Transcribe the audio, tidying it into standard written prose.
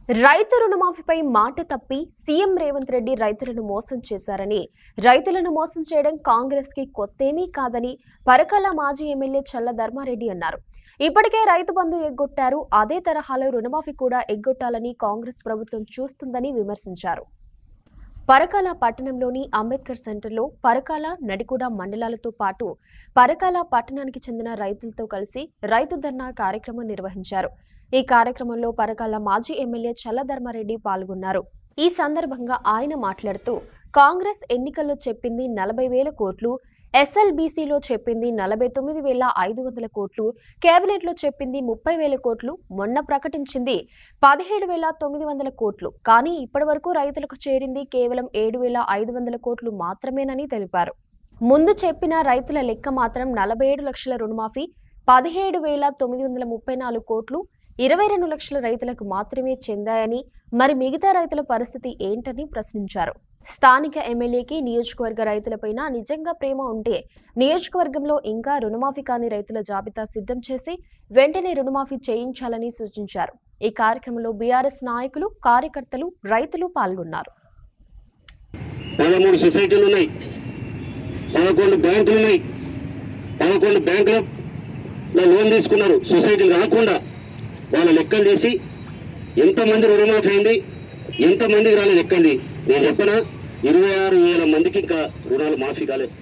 రైతు రుణమాఫీపై మాట తప్పి సీఎం రేవంత్ రెడ్డి రైతులను మోసం చేశారని, రైతులను మోసం చేయడం కాంగ్రెస్ కి కొత్తేమీ కాదని పరకాల మాజీ ఎమ్మెల్యే చల్ల ధర్మారెడ్డి అన్నారు. ఇప్పటికే రైతు బంధు ఎగ్గొట్టారు, అదే తరహాలో రుణమాఫీ కూడా ఎగ్గొట్టాలని కాంగ్రెస్ ప్రభుత్వం చూస్తుందని విమర్శించారు. పరకాల పట్టణంలోని అంబేద్కర్ సెంటర్లో పరకాల, నడికూడ మండలాలతో పాటు పరకాల పట్టణానికి చెందిన రైతులతో కలిసి రైతు ధర్నా కార్యక్రమం నిర్వహించారు. ఈ కార్యక్రమంలో పరకాల మాజీ ఎమ్మెల్యే చల్ల ధర్మారెడ్డి పాల్గొన్నారు. ఈ సందర్భంగా ఆయన మాట్లాడుతూ, కాంగ్రెస్ ఎన్నికల్లో చెప్పింది 40,000 కోట్లు, ఎస్ఎల్బీసీలో చెప్పింది 49,500 కోట్లు, కేబినెట్లో చెప్పింది 30,000 కోట్లు, మొన్న ప్రకటించింది 17,900 కోట్లు. కానీ ఇప్పటి వరకు రైతులకు చేరింది కేవలం 7,500 కోట్లు మాత్రమేనని తెలిపారు. ముందు చెప్పిన రైతుల లెక్క మాత్రం 47 లక్షల రుణమాఫీ, 17,934 కోట్లు 22 లక్షల రైతులకు మాత్రమే చెందాయని, మరి మిగతా రైతుల పరిస్థితి ఏంటని ప్రశ్నించారు. స్థానిక ఎమ్మెల్యేకి నియోజకవర్గ రైతులపైన నిజంగా ప్రేమ ఉంటే నియోజకవర్గంలో ఇంకా రుణమాఫీ కాని రైతుల జాబితా సిద్ధం చేసి వెంటనే రుణమాఫీ చేయించాలని సూచించారు. ఈ కార్యక్రమంలో బీఆర్ఎస్ నాయకులు, కార్యకర్తలు, రైతులు పాల్గొన్నారు. 13 సొసైటీలు ఉన్నాయి, 11 బ్యాంకులు ఉన్నాయి, 11 బ్యాంకుల లోన్ తీసుకున్నారు. సొసైటీలు కాకుండా వాళ్ళ లెక్కలు తీసి ఎంతమంది రుణమాఫీ అయింది, ఎంతమందికి రాలేదు లెక్కండి. నేను చెప్పనా, 26,000 మందికి ఇంకా రుణాలు మాఫీ కాలేదు.